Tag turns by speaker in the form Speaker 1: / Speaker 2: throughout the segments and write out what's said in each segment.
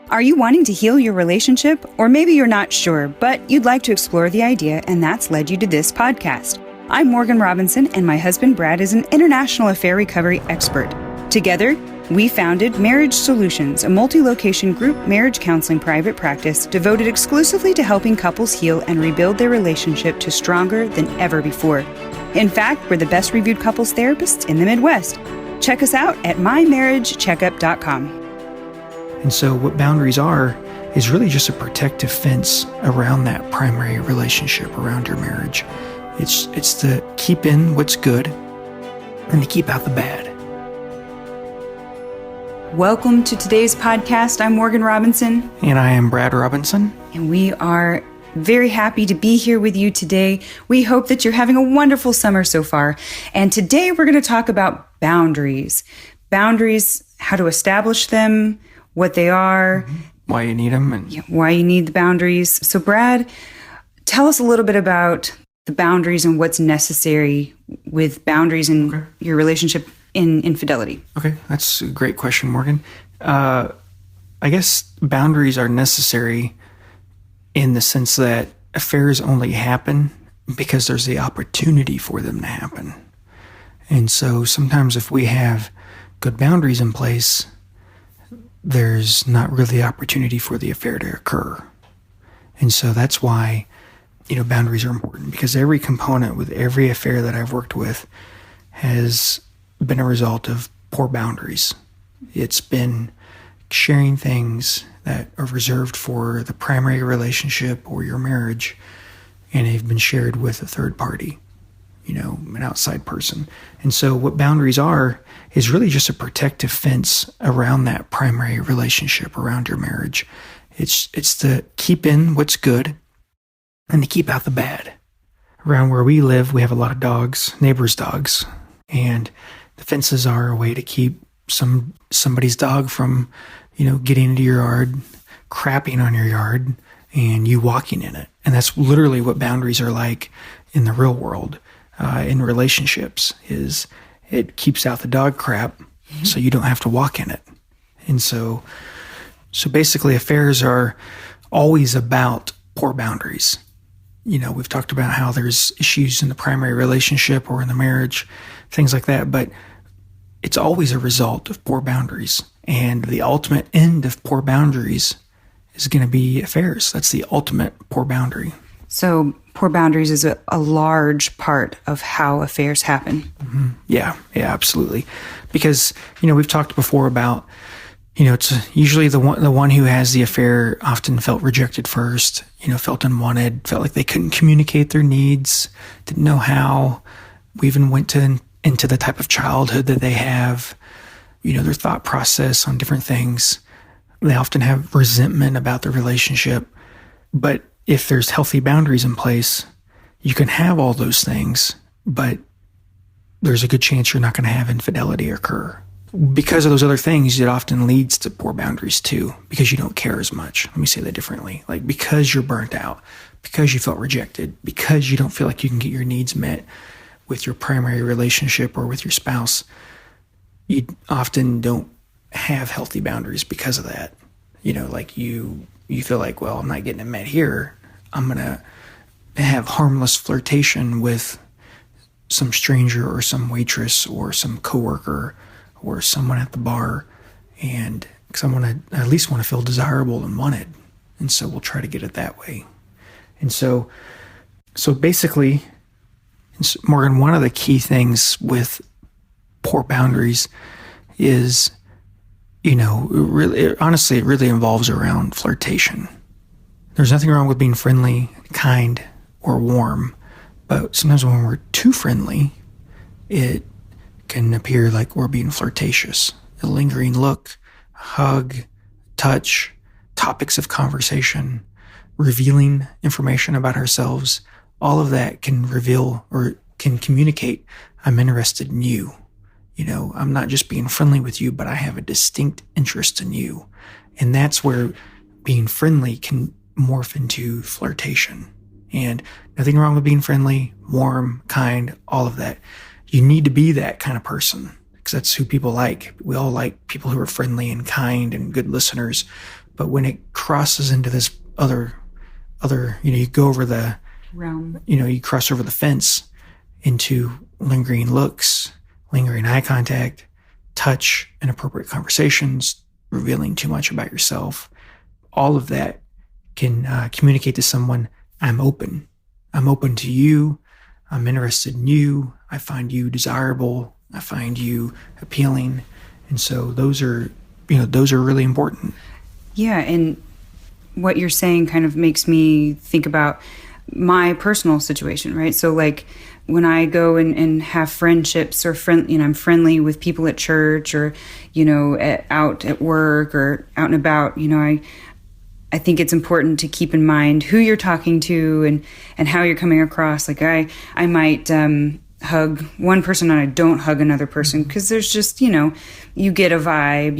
Speaker 1: Are you wanting to heal your relationship? Or maybe you're not sure, but you'd like to explore the idea, and that's led you to this podcast. I'm Morgan Robinson, and my husband Brad is an international affair recovery expert. Together, we founded Marriage Solutions, a multi-location group marriage counseling private practice devoted exclusively to helping couples heal and rebuild their relationship to stronger than ever before. In fact, we're the best reviewed couples therapists in the Midwest. Check us out at mymarriagecheckup.com.
Speaker 2: And so what boundaries are is really just a protective fence around that primary relationship, around your marriage. It's to keep in what's good and to keep out the bad.
Speaker 1: Welcome to today's podcast. I'm Morgan Robinson.
Speaker 2: And I am Brad Robinson.
Speaker 1: And we are very happy to be here with you today. We hope that you're having a wonderful summer so far. And today we're going to talk about boundaries. Boundaries, how to establish them, what they are.
Speaker 2: Why you need them. And
Speaker 1: why you need the boundaries. So Brad, tell us a little bit about the boundaries and what's necessary with boundaries in your relationship in infidelity.
Speaker 2: Okay, that's a great question, Morgan. I guess boundaries are necessary in the sense that affairs only happen because there's the opportunity for them to happen. And so sometimes if we have good boundaries in place, there's not really opportunity for the affair to occur. And so that's why, boundaries are important, because every component with every affair that I've worked with has been a result of poor boundaries. It's been sharing things that are reserved for the primary relationship or your marriage, and they've been shared with a third party, an outside person. And so what boundaries are is really just a protective fence around that primary relationship, around your marriage. It's to keep in what's good and to keep out the bad. Around where we live, we have a lot of dogs, neighbors' dogs, and the fences are a way to keep somebody's dog from, getting into your yard, crapping on your yard, and you walking in it. And that's literally what boundaries are like in the real world. In relationships, is it keeps out the dog crap, so you don't have to walk in it. And so basically affairs are always about poor boundaries. We've talked about how there's issues in the primary relationship or in the marriage, things like that, but it's always a result of poor boundaries. And the ultimate end of poor boundaries is going to be affairs. That's the ultimate poor boundary. So
Speaker 1: poor boundaries is a large part of how affairs happen.
Speaker 2: Mm-hmm. Yeah, absolutely. Because, we've talked before about, it's usually the one who has the affair often felt rejected first, felt unwanted, felt like they couldn't communicate their needs, didn't know how. We even went into the type of childhood that they have, their thought process on different things. They often have resentment about the relationship. But if there's healthy boundaries in place, you can have all those things, but there's a good chance you're not going to have infidelity occur. Because of those other things, it often leads to poor boundaries too, because you don't care as much. Let me say that differently. Like, because you're burnt out, because you felt rejected, because you don't feel like you can get your needs met with your primary relationship or with your spouse, you often don't have healthy boundaries because of that. You feel like, well, I'm not getting it met here. I'm going to have harmless flirtation with some stranger or some waitress or some coworker or someone at the bar, and because I at least want to feel desirable and wanted. And so we'll try to get it that way. And so basically, Morgan, one of the key things with poor boundaries is, honestly, it really involves around flirtation. There's nothing wrong with being friendly, kind, or warm, but sometimes when we're too friendly, it can appear like we're being flirtatious. A lingering look, hug, touch, topics of conversation, revealing information about ourselves, all of that can reveal or can communicate, I'm interested in you. I'm not just being friendly with you, but I have a distinct interest in you. And that's where being friendly can morph into flirtation. And nothing wrong with being friendly, warm, kind, all of that. You need to be that kind of person because that's who people like. We all like people who are friendly and kind and good listeners. But when it crosses into this other, you go over the
Speaker 1: realm,
Speaker 2: you cross over the fence into lingering looks, lingering eye contact, touch, inappropriate conversations, revealing too much about yourself. All of that can communicate to someone, I'm open. I'm open to you. I'm interested in you. I find you desirable. I find you appealing. And so those are really important.
Speaker 1: Yeah, and what you're saying kind of makes me think about my personal situation, right? So like when I go and have friendships or I'm friendly with people at church or, out at work or out and about, I think it's important to keep in mind who you're talking to and how you're coming across. Like I might hug one person and I don't hug another person because there's just, you get a vibe.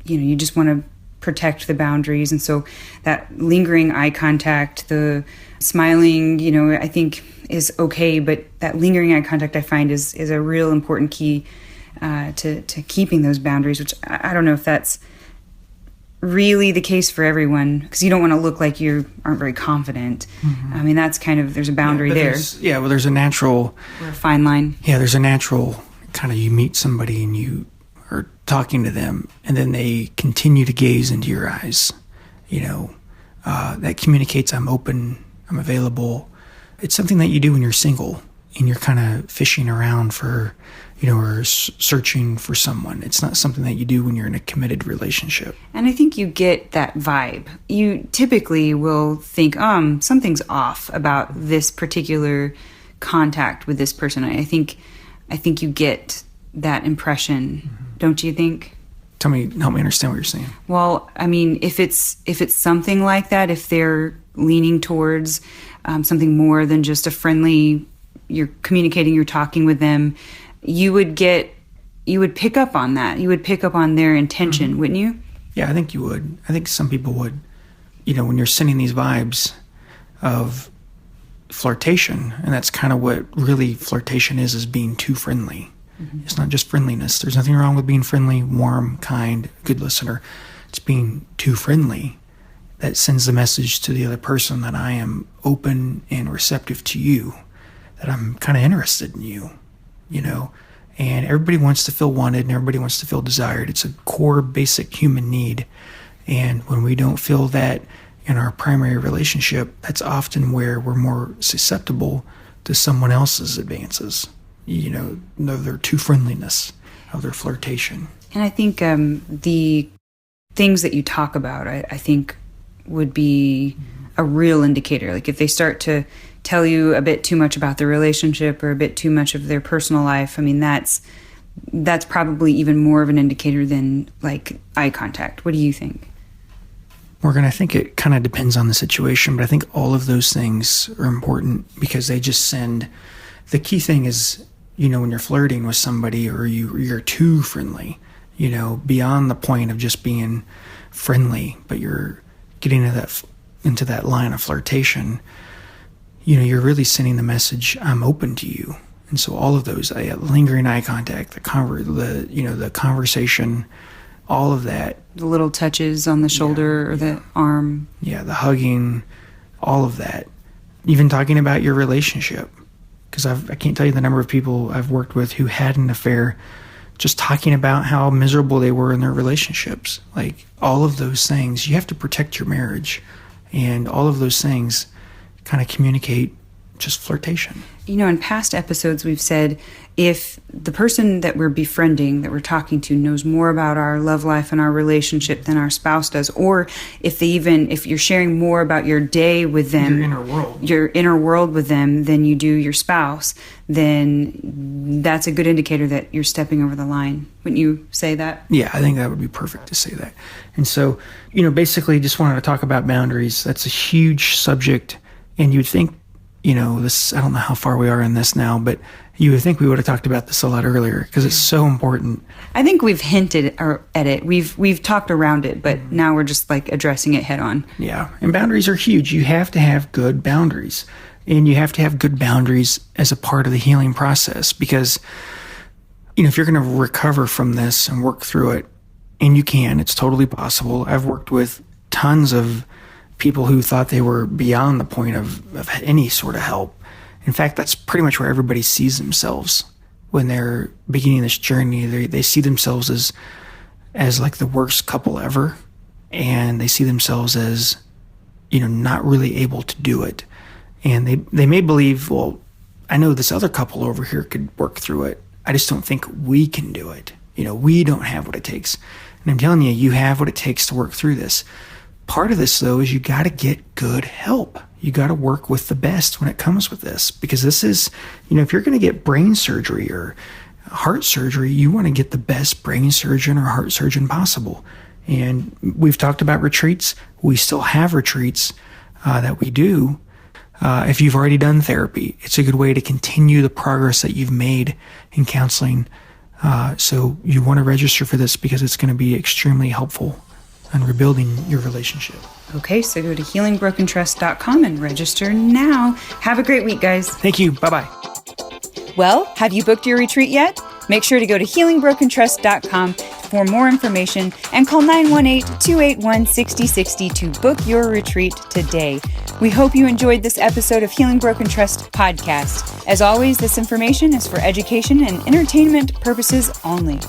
Speaker 1: You just want to protect the boundaries. And so that lingering eye contact, the smiling, I think is okay. But that lingering eye contact I find is a real important key to keeping those boundaries, which I don't know if that's really the case for everyone, because you don't want to look like you aren't very confident. I mean, that's kind of, there's a boundary there.
Speaker 2: There's a natural...
Speaker 1: Or a fine line.
Speaker 2: Yeah, there's a natural kind of, you meet somebody and you are talking to them and then they continue to gaze into your eyes. That communicates I'm open, I'm available. It's something that you do when you're single and you're kind of fishing around for, or searching for someone. It's not something that you do when you're in a committed relationship.
Speaker 1: And I think you get that vibe. You typically will think, something's off about this particular contact with this person. I think you get that impression, don't you think?
Speaker 2: Help me understand what you're saying.
Speaker 1: Well, I mean, if it's something like that, if they're leaning towards something more than just a friendly, you're communicating, you're talking with them, you would pick up on that. You would pick up on their intention, wouldn't you?
Speaker 2: Yeah, I think you would. I think some people would. When you're sending these vibes of flirtation, and that's kind of what really flirtation is being too friendly. It's not just friendliness. There's nothing wrong with being friendly, warm, kind, good listener. It's being too friendly that sends the message to the other person that I am open and receptive to you, that I'm kind of interested in you, and everybody wants to feel wanted and everybody wants to feel desired. It's a core basic human need. And when we don't feel that in our primary relationship, that's often where we're more susceptible to someone else's advances, of their too friendliness, of their flirtation.
Speaker 1: And I think the things that you talk about, I think would be a real indicator. Like if they start to tell you a bit too much about their relationship or a bit too much of their personal life, I mean, that's probably even more of an indicator than like eye contact. What do you think?
Speaker 2: Morgan, I think it kind of depends on the situation, but I think all of those things are important because they just send... The key thing is, when you're flirting with somebody or you're too friendly, beyond the point of just being friendly, but you're getting into that line of flirtation, you're really sending the message, I'm open to you. And so all of those, lingering eye contact, the conversation, all of that.
Speaker 1: The little touches on the shoulder or the arm.
Speaker 2: Yeah, the hugging, all of that. Even talking about your relationship. Because I can't tell you the number of people I've worked with who had an affair, just talking about how miserable they were in their relationships. Like all of those things, you have to protect your marriage. And all of those things kind of communicate just flirtation.
Speaker 1: In past episodes, we've said if the person that we're befriending, that we're talking to, knows more about our love life and our relationship than our spouse does, or if you're sharing more about your day with them, your inner world with them than you do your spouse, then that's a good indicator that you're stepping over the line. Wouldn't you say that?
Speaker 2: Yeah, I think that would be perfect to say that. And so, basically just wanted to talk about boundaries. That's a huge subject. And you'd think, this, I don't know how far we are in this now, but you would think we would have talked about this a lot earlier because it's so important.
Speaker 1: I think we've hinted at it. We've talked around it, but now we're just like addressing it head on.
Speaker 2: Yeah. And boundaries are huge. You have to have good boundaries, and you have to have good boundaries as a part of the healing process because, if you're going to recover from this and work through it And you can. It's totally possible. I've worked with tons of people who thought they were beyond the point of any sort of help. In fact, that's pretty much where everybody sees themselves when they're beginning this journey. They see themselves as like the worst couple ever, and they see themselves as, not really able to do it. And they may believe, well, I know this other couple over here could work through it. I just don't think we can do it. We don't have what it takes. And I'm telling you, you have what it takes to work through this. Part of this, though, is you got to get good help. You got to work with the best when it comes with this, because this is, if you're going to get brain surgery or heart surgery, you want to get the best brain surgeon or heart surgeon possible. And we've talked about retreats. We still have retreats that we do. If you've already done therapy, it's a good way to continue the progress that you've made in counseling. So you want to register for this because it's going to be extremely helpful in rebuilding your relationship.
Speaker 1: Okay, so go to healingbrokentrust.com and register now. Have a great week, guys.
Speaker 2: Thank you. Bye-bye.
Speaker 1: Well, have you booked your retreat yet? Make sure to go to healingbrokentrust.com for more information and call 918-281-6060 to book your retreat today. We hope you enjoyed this episode of Healing Broken Trust podcast. As always, this information is for education and entertainment purposes only.